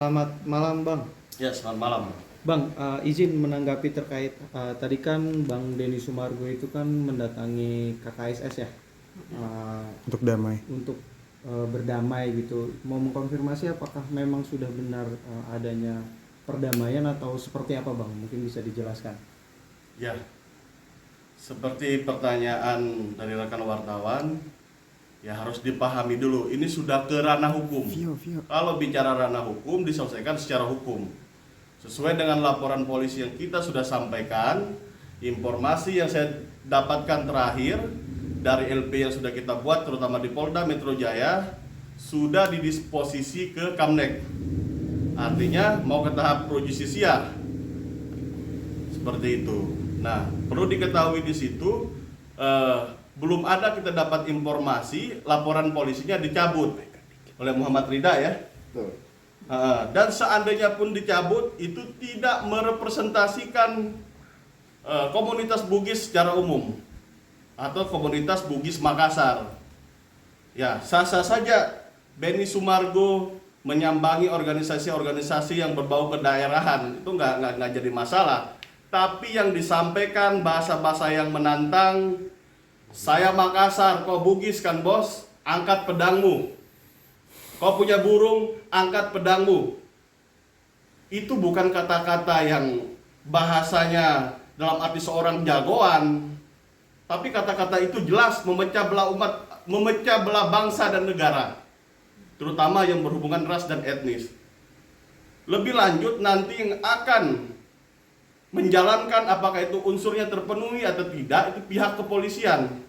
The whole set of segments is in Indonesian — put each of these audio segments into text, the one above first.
Selamat malam Bang. Ya, selamat malam. Bang, izin menanggapi terkait tadi kan Bang Denny Sumargo itu kan mendatangi KKSS ya, Untuk damai. untuk berdamai gitu. Mau mengkonfirmasi apakah memang sudah benar adanya perdamaian atau seperti apa Bang? Mungkin bisa dijelaskan. Ya, seperti pertanyaan dari rekan wartawan, ya harus dipahami dulu, ini sudah ke ranah hukum. Kalau bicara ranah hukum, diselesaikan secara hukum. Sesuai dengan laporan polisi yang kita sudah sampaikan, informasi yang saya dapatkan terakhir dari LP yang sudah kita buat, terutama di Polda Metro Jaya, sudah didisposisi ke Kamnek. Artinya mau ke tahap pro justisia. Seperti itu. Nah, perlu diketahui di situ, belum ada kita dapat informasi laporan polisinya dicabut oleh Muhammad Rida ya. Betul. Dan seandainya pun dicabut, itu tidak merepresentasikan komunitas Bugis secara umum atau komunitas Bugis Makassar. Ya, sah-sah saja Benny Sumargo menyambangi organisasi-organisasi yang berbau kedaerahan, itu nggak jadi masalah. Tapi yang disampaikan bahasa-bahasa yang menantang, saya Makassar, kau Bugis kan bos, angkat pedangmu. Kau punya burung, angkat pedangmu. Itu bukan kata-kata yang bahasanya dalam arti seorang jagoan, tapi kata-kata itu jelas memecah belah umat, memecah belah bangsa dan negara, terutama yang berhubungan ras dan etnis. Lebih lanjut nanti yang akan menjalankan apakah itu unsurnya terpenuhi atau tidak, itu pihak kepolisian,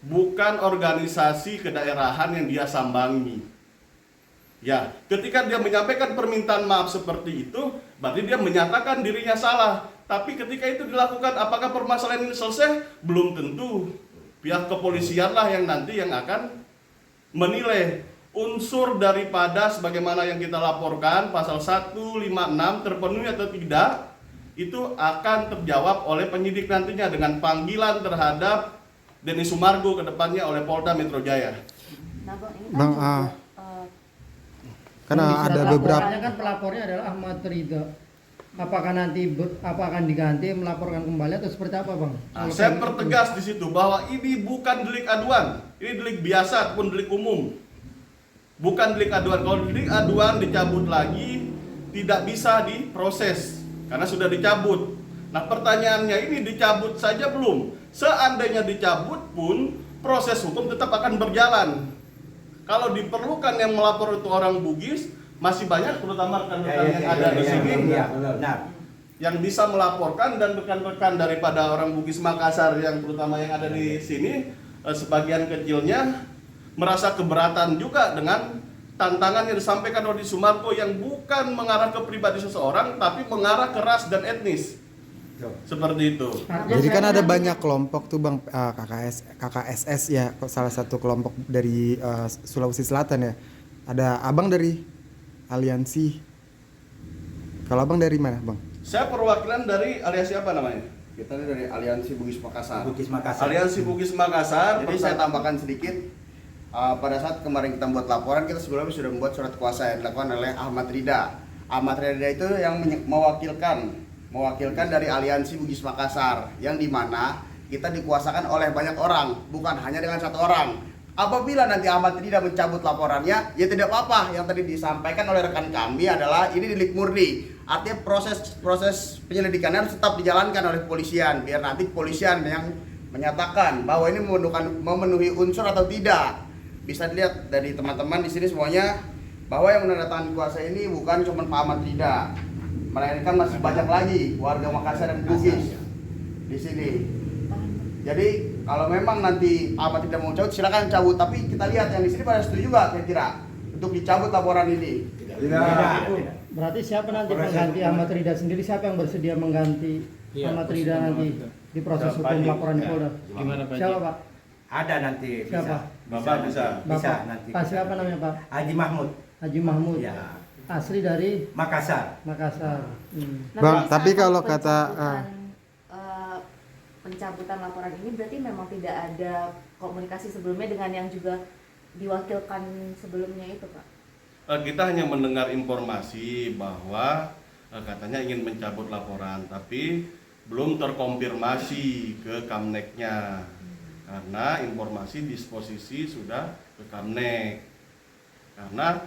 bukan organisasi kedaerahan yang dia sambangi. Ya, ketika dia menyampaikan permintaan maaf seperti itu, berarti dia menyatakan dirinya salah. Tapi ketika itu dilakukan, apakah permasalahan ini selesai? Belum tentu. Pihak kepolisianlah yang nanti yang akan menilai unsur daripada sebagaimana yang kita laporkan pasal 156 terpenuhi atau tidak. Itu akan terjawab oleh penyidik nantinya dengan panggilan terhadap Denny Sumargo ke depannya oleh Polda Metro Jaya. Nah, Bang, ini Bang, kan karena ada beberapa. kan pelapornya adalah Ahmad Rida. Apakah nanti akan diganti melaporkan kembali atau seperti apa, Bang? Saya pertegas di situ bahwa ini bukan delik aduan, ini delik biasa ataupun delik umum. Bukan delik aduan. Kalau delik aduan dicabut lagi tidak bisa diproses karena sudah dicabut. Nah, pertanyaannya ini dicabut saja belum? Seandainya dicabut pun proses hukum tetap akan berjalan. Kalau diperlukan yang melapor itu orang Bugis, masih banyak terutama rekan-rekan yang ada di sini yang bisa melaporkan, dan rekan-rekan daripada orang Bugis Makassar yang terutama yang ada di sini, sebagian kecilnya merasa keberatan juga dengan tantangan yang disampaikan oleh Sumargo yang bukan mengarah ke pribadi seseorang tapi mengarah ke ras dan etnis. Seperti itu. Jadi kan ada banyak kelompok tuh Bang, KKSS ya, salah satu kelompok dari Sulawesi Selatan ya. Ada Abang dari Aliansi. Kalau Abang dari mana, Bang? Saya perwakilan dari aliansi apa namanya? Kita dari Aliansi Bugis Makassar. Aliansi Bugis Makassar. Jadi saya tambahkan sedikit, pada saat kemarin kita membuat laporan, kita sebelumnya sudah membuat surat kuasa yang dilakukan oleh Ahmad Rida. Ahmad Rida itu yang mewakilkan dari Aliansi Bugis Makassar, yang dimana kita dikuasakan oleh banyak orang, bukan hanya dengan satu orang. Apabila nanti Ahmad Rida mencabut laporannya, ya tidak apa-apa. Yang tadi disampaikan oleh rekan kami adalah ini delik murni. Artinya proses penyelidikannya harus tetap dijalankan oleh kepolisian, biar nanti kepolisian yang menyatakan bahwa ini memenuhi unsur atau tidak. Bisa dilihat dari teman-teman di sini semuanya bahwa yang menandatangani kuasa ini bukan cuma Pak Ahmad Rida, melainkan masih banyak lagi warga Makassar dan Bugis di sini. Jadi kalau memang nanti Ahmad tidak mau cabut, silakan cabut. Tapi kita lihat yang di sini pada setuju juga kira-kira untuk dicabut laporan ini. Tidak. Berarti siapa nanti mengganti Ahmad Rida sendiri? Siapa yang bersedia mengganti Ahmad Rida nanti di proses hukum laporan di Polda? Gimana Pak? Siapa, Pak? Ada nanti. Siapa? Bapak bisa. Bisa nanti. Pak siapa namanya, Pak? Haji Mahmud. Haji Mahmud. Ya. Asli dari Makassar. Makassar. Bang, tapi saat kalau kata pencabutan laporan ini berarti memang tidak ada komunikasi sebelumnya dengan yang juga diwakilkan sebelumnya itu, Pak? kita hanya mendengar informasi bahwa katanya ingin mencabut laporan, tapi belum terkonfirmasi ke Kamnek-nya. Karena informasi disposisi sudah ke Kamnek. Karena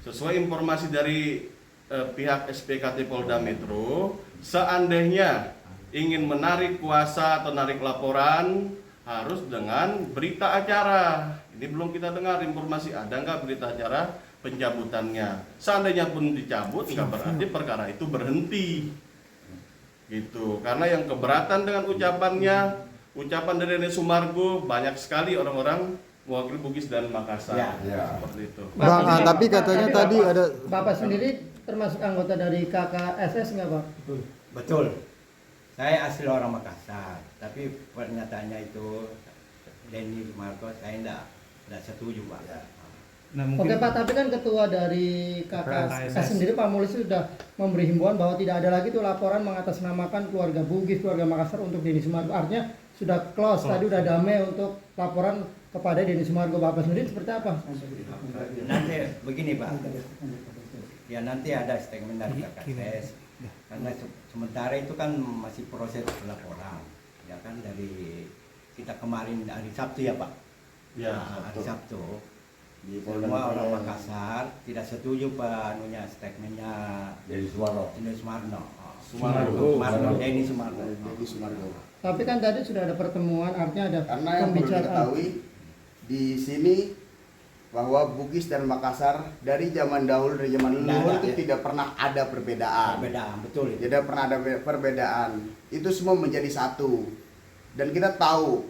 sesuai informasi dari pihak SPKT Polda Metro, seandainya ingin menarik kuasa atau narik laporan harus dengan berita acara. Ini belum kita dengar informasi ada nggak berita acara pencabutannya. Seandainya pun dicabut nggak berarti perkara itu berhenti. Gitu. Karena yang keberatan dengan ucapan dari Deni Sumargo, banyak sekali orang-orang mewakili Bugis dan Makassar. Ya. Seperti itu. Bang, tapi katanya tadi Bapak- ada Bapak sendiri termasuk anggota dari KKSS nggak Pak? Betul. Saya asli orang Makassar, tapi pernyataannya itu Deni Sumargo saya enggak setuju, Pak. Nah, Oke Pak, tapi kan ketua dari KKSS sendiri Pak Mulus sudah memberi himbauan bahwa tidak ada lagi tuh laporan mengatasnamakan keluarga Bugis, keluarga Makassar untuk Deni Sumargo. Artinya sudah close, tadi udah damai untuk laporan kepada Deni Sumargo. Bapak sendiri seperti apa? Nanti begini, Pak. Ya nanti ada statement dari KKS. Karena sementara itu kan masih proses laporan. Ya kan dari kita kemarin hari Sabtu ya, Pak. Ya, Hari Sabtu. Sabtu. Di Polda Semua Metro orang ya. Makassar tidak setuju Pak statementnya Dari Suwarno. Deni Sumarno. Deni Sumarno. Deni Sumargo. Tapi kan tadi sudah ada pertemuan, artinya ada Karena yang perlu diketahui di sini bahwa Bugis dan Makassar dari zaman dahulu, dari zaman leluhur itu tidak pernah ada perbedaan. Perbedaan, betul itu. Tidak pernah ada perbedaan. Itu semua menjadi satu. Dan kita tahu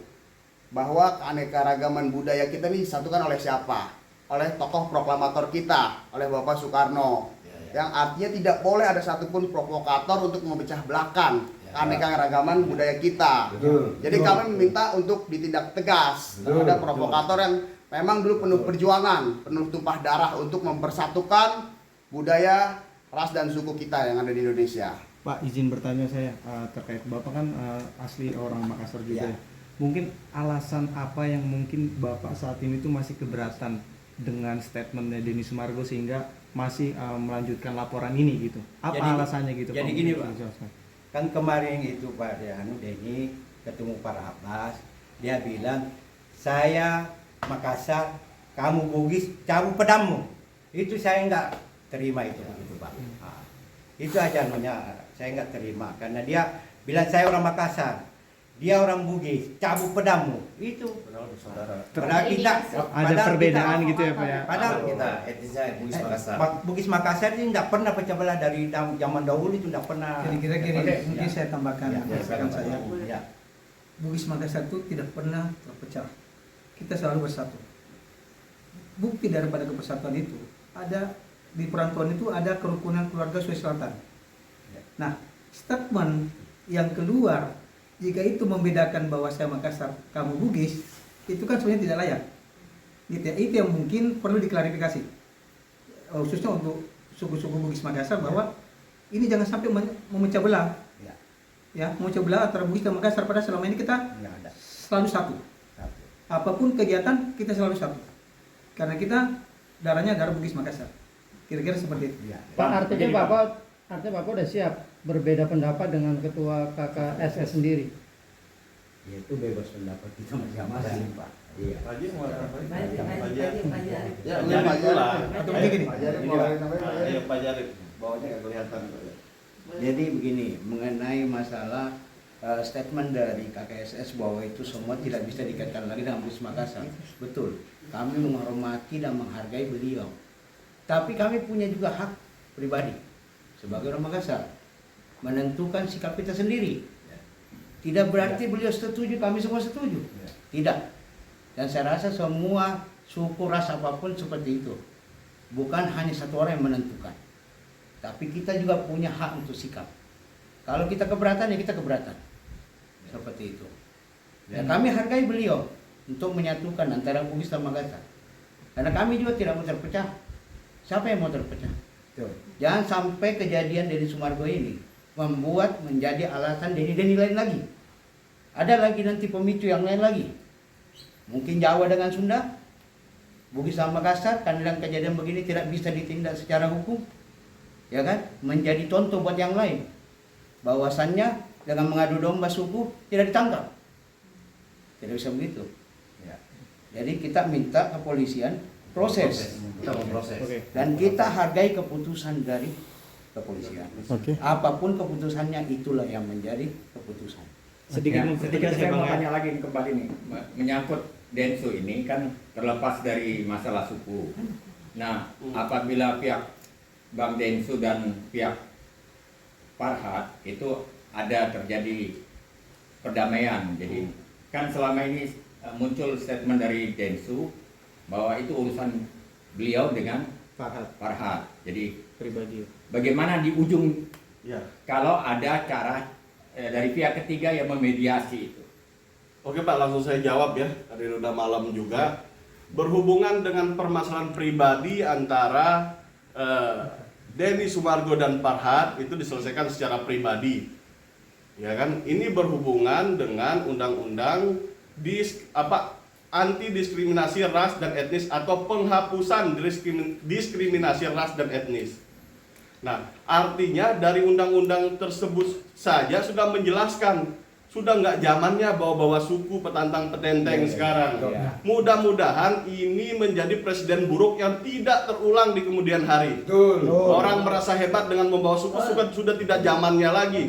bahwa keanekaragaman budaya kita ini disatukan oleh siapa? Oleh tokoh proklamator kita, oleh Bapak Soekarno. Yang artinya tidak boleh ada satupun provokator untuk memecah belahkan keanekaragaman budaya kita. Betul. Jadi kami meminta untuk ditindak tegas terhadap provokator yang memang dulu penuh perjuangan, penuh tumpah darah untuk mempersatukan budaya, ras dan suku kita yang ada di Indonesia. Pak, izin bertanya saya terkait Bapak kan asli orang Makassar juga Ya. ya. Mungkin alasan apa yang mungkin Bapak saat ini tuh masih keberatan dengan statementnya Deni Sumargo sehingga masih melanjutkan laporan ini gitu? Apa Jadi- alasannya gitu? jadi Pak? gini, Mungkin Pak. dijelaskan. Kan kemarin itu Pak Deni ketemu Pak Abbas, dia bilang saya Makassar, kamu Bugis, cabut pedangmu. Itu saya nggak terima itu gitu Pak. Nah, itu aja saya nggak terima karena dia bilang saya orang Makassar, dia orang Bugis, cabut pedangmu. Itu padahal kita Ada perbedaan gitu ya Pak ya? Padahal Kita etnisnya Bugis Makassar. Bugis Makassar ini tidak pernah pecah belah dari zaman dahulu itu tidak pernah. Jadi kira-kira Ya. mungkin saya tambahkan Ya, masukan saya. Ya. Bugis Makassar itu tidak pernah terpecah. Kita selalu bersatu. Bukti daripada kepersatuan itu ada di perantauan itu ada kerukunan keluarga Sulawesi Selatan. Nah, statement yang keluar jika itu membedakan bahwa saya Makassar, kamu Bugis, itu kan sebenarnya tidak layak. Gitu ya. Itu yang mungkin perlu diklarifikasi. Khususnya untuk suku-suku Bugis Makassar bahwa ini jangan sampai memecah belah. Ya. Ya, memecah belah antara Bugis dan Makassar, padahal selama ini kita Nggak ada. selalu satu. Apapun kegiatan kita selalu satu. Karena kita darahnya darah Bugis Makassar. Kira-kira seperti itu. Ya. Pak, Begini, artinya Bapak udah siap berbeda pendapat dengan ketua KKSS sendiri. Ya, itu bebas pendapat kita masing-masing Pak. Iya. Ya, ini Pak Jarif. Atau begini. Pak Jarif mau lagi namanya, Pak Jarif. Iya, Pak Jarif. Bawahnya nggak kelihatan. Jadi begini, mengenai masalah statement dari KKSS bahwa itu semua tidak bisa dikaitkan lagi dengan Bugis Makassar. Betul, kami menghormati dan menghargai beliau. Tapi kami punya juga hak pribadi sebagai orang Makassar menentukan sikap kita sendiri. Tidak berarti beliau setuju, kami semua setuju. Tidak. Dan saya rasa semua suku ras apapun seperti itu. Bukan hanya satu orang yang menentukan. Tapi kita juga punya hak untuk sikap. Kalau kita keberatan ya kita keberatan. Seperti itu. Dan kami hargai beliau untuk menyatukan antara Bugis dan Makassar. Karena kami juga tidak mau terpecah. Siapa yang mau terpecah? Jangan sampai kejadian Deni Sumargo ini membuat menjadi alasan Deni lain lagi. Ada lagi nanti pemicu yang lain lagi. Mungkin Jawa dengan Sunda, Bugis Makassar kan dalam kejadian begini tidak bisa ditindak secara hukum, ya kan? Menjadi contoh buat yang lain. Bahwasannya dengan mengadu domba suku tidak ditangkap, tidak bisa begitu. Ya. Jadi kita minta kepolisian proses. Kita memproses. Dan kita hargai keputusan dari kepolisian. Oke. Apapun keputusannya itulah yang menjadi keputusan. Sedikit Ya, mempertegas saya ya Bang mau ya. tanya lagi kembali nih, menyangkut Densu ini kan terlepas dari masalah suku. Nah, apabila pihak Bang Densu dan pihak Farhat itu ada terjadi perdamaian, jadi kan selama ini muncul statement dari Densu bahwa itu urusan beliau dengan Farhat. Jadi Pribadi. bagaimana di ujung Ya. kalau ada cara dari pihak ketiga yang memediasi itu? Oke Pak, langsung saya jawab ya. Tadi udah malam juga. Berhubungan dengan permasalahan pribadi antara Denny Sumargo dan Farhat itu diselesaikan secara pribadi. Ya kan? Ini berhubungan dengan undang-undang anti diskriminasi ras dan etnis atau penghapusan diskriminasi ras dan etnis. Nah, artinya dari undang-undang tersebut saja sudah menjelaskan, sudah nggak zamannya bawa-bawa suku petantang petenteng sekarang. Mudah-mudahan ini menjadi presiden buruk yang tidak terulang di kemudian hari. Orang merasa hebat dengan membawa suku sudah tidak zamannya lagi.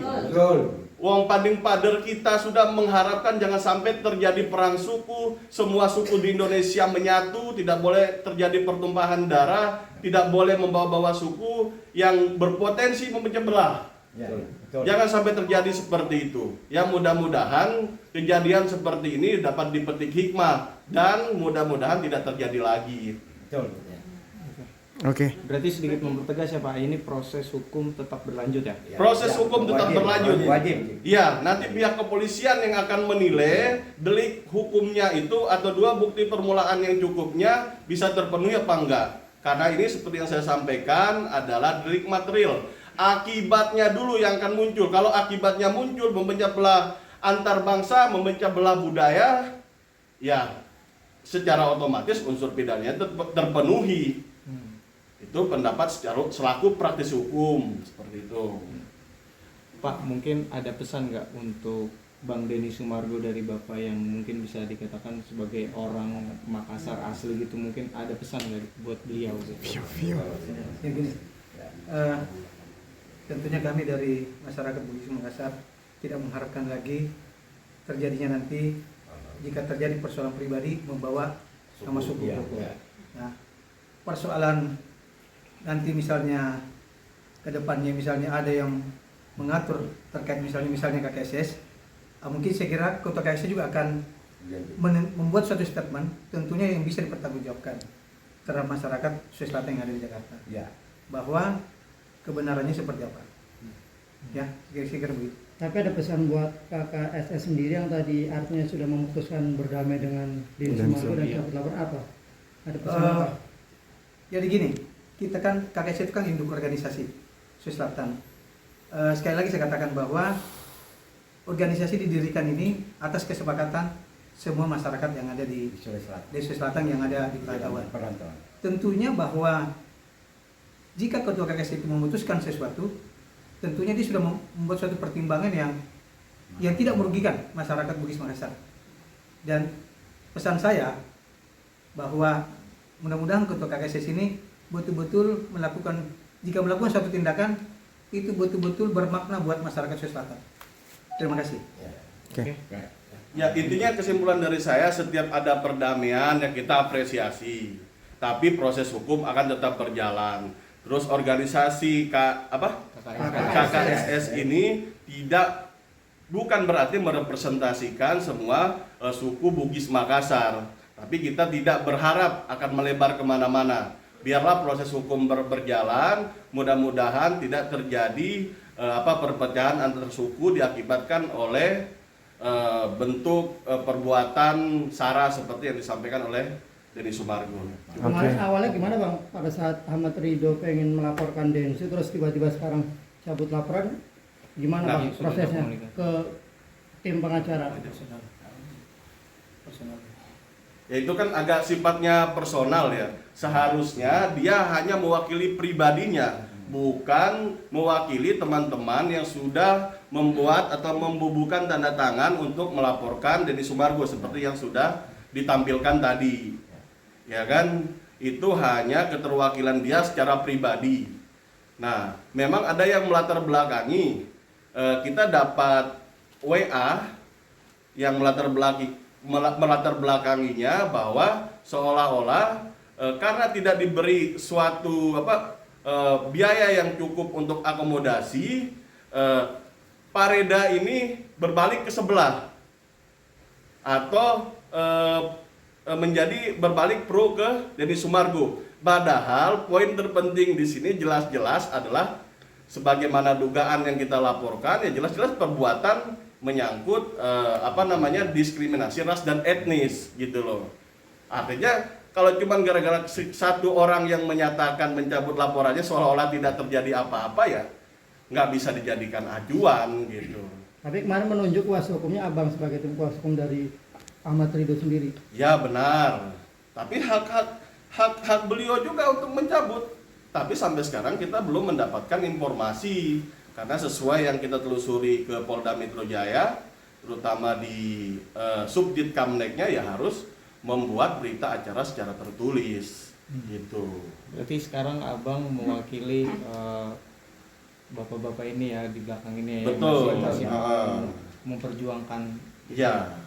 Wong Pading Pader kita sudah mengharapkan jangan sampai terjadi perang suku, semua suku di Indonesia menyatu, tidak boleh terjadi pertumpahan darah, tidak boleh membawa-bawa suku yang berpotensi memecah belah. Jangan sampai terjadi seperti itu. Ya mudah-mudahan kejadian seperti ini dapat dipetik hikmah dan mudah-mudahan tidak terjadi lagi. Oke. Berarti sedikit mempertegas ya Pak, ini proses hukum tetap berlanjut ya? Proses hukum tetap berlanjut. Wajib. Ya, nanti pihak kepolisian yang akan menilai delik hukumnya itu atau dua bukti permulaan yang cukupnya bisa terpenuhi apa enggak. Karena ini seperti yang saya sampaikan adalah delik material. Akibatnya dulu yang akan muncul. Kalau akibatnya muncul memecah belah antar bangsa, memecah belah budaya, ya secara otomatis unsur pidananya terpenuhi. Itu pendapat selaku praktisi hukum seperti itu. Pak, mungkin ada pesan nggak untuk Bang Denny Sumargo dari Bapak yang mungkin bisa dikatakan sebagai orang Makassar asli gitu, mungkin ada pesan nggak buat beliau gitu? Ya gini, tentunya kami dari masyarakat Bugis Makassar tidak mengharapkan lagi terjadinya nanti jika terjadi persoalan pribadi membawa nama suku. Nah, persoalan nanti misalnya ke depannya misalnya ada yang mengatur terkait misalnya KKSS, mungkin saya kira Ketua KKSS juga akan membuat suatu statement tentunya yang bisa dipertanggungjawabkan terhadap masyarakat Sulawesi Selatan yang ada di Jakarta. Bahwa kebenarannya seperti apa. Ya, kira-kira begitu. Tapi ada pesan buat KKSS sendiri yang tadi artinya sudah memutuskan berdamai dengan Denny Sumargo dan cabut lapor apa? Ada pesan apa? Jadi gini, kita kan KKSS itu kan induk organisasi Sulawesi Selatan. Sekali lagi saya katakan bahwa organisasi didirikan ini atas kesepakatan semua masyarakat yang ada di Sulawesi Selatan yang ada di perantauan. Tentunya bahwa jika ketua KKSS itu memutuskan sesuatu, tentunya dia sudah membuat suatu pertimbangan yang tidak merugikan masyarakat Bugis Makassar. Dan pesan saya bahwa mudah-mudahan ketua KKSS ini betul-betul jika melakukan suatu tindakan itu betul-betul bermakna buat masyarakat Sulawesi Selatan. Terima kasih. Oke. Ya, intinya kesimpulan dari saya setiap ada perdamaian yang kita apresiasi. Tapi proses hukum akan tetap berjalan. Terus organisasi KKSS ini bukan berarti merepresentasikan semua suku Bugis Makassar. Tapi kita tidak berharap akan melebar kemana-mana. Biarlah proses hukum berjalan, mudah-mudahan tidak terjadi perpecahan antar suku diakibatkan oleh bentuk perbuatan SARA seperti yang disampaikan oleh Denny Sumargo. Kemarin awalnya gimana Bang? Pada saat Ahmad Ridho pengen melaporkan Densu terus tiba-tiba sekarang cabut laporan, gimana Bang prosesnya ke tim pengacara? Ya itu kan agak sifatnya personal ya. Seharusnya dia hanya mewakili pribadinya, bukan mewakili teman-teman yang sudah membuat atau membubuhkan tanda tangan untuk melaporkan Denny Sumargo seperti yang sudah ditampilkan tadi. Ya kan? Itu hanya keterwakilan dia secara pribadi. Nah, memang ada yang melatar belakangi. Kita dapat WA yang melatar belakanginya bahwa seolah-olah karena tidak diberi suatu biaya yang cukup untuk akomodasi, Pak Reda ini berbalik ke sebelah atau menjadi berbalik pro ke Denny Sumargo. Padahal poin terpenting di sini jelas-jelas adalah sebagaimana dugaan yang kita laporkan, ya jelas-jelas perbuatan menyangkut diskriminasi ras dan etnis gitu loh. Artinya kalau cuma gara-gara satu orang yang menyatakan mencabut laporannya seolah-olah tidak terjadi apa-apa, ya nggak bisa dijadikan acuan gitu. Tapi kemarin menunjuk kuasa hukumnya Abang sebagai tim kuasa hukum dari Ahmad Ridho sendiri. Ya benar. Tapi hak beliau juga untuk mencabut. Tapi sampai sekarang kita belum mendapatkan informasi. Karena sesuai yang kita telusuri ke Polda Metro Jaya, terutama di Subdit Kamneknya, ya harus membuat berita acara secara tertulis gitu. Berarti sekarang Abang mewakili bapak-bapak ini ya di belakang ini ya, Betul. yang masih memperjuangkan. Ya.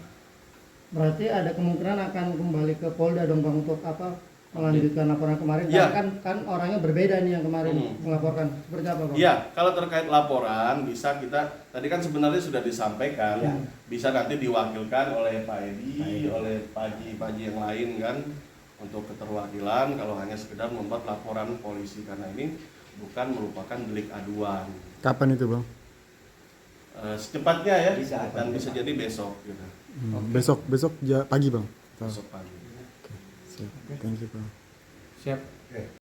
Berarti ada kemungkinan akan kembali ke Polda dong Bang untuk melanjutkan laporan kemarin. Ya. Kan orangnya berbeda nih yang kemarin melaporkan. Seperti apa Bang? Ya, kalau terkait laporan bisa kita tadi kan sebenarnya sudah disampaikan, bisa nanti diwakilkan oleh Pak Edi, oleh Pak Haji yang lain kan untuk keterwakilan kalau hanya sekedar membuat laporan polisi, karena ini bukan merupakan delik aduan. Kapan itu bang? Secepatnya ya, dan bisa jadi besok gitu. Besok pagi bang. Besok pagi. Siap. Thank you bang. Siap.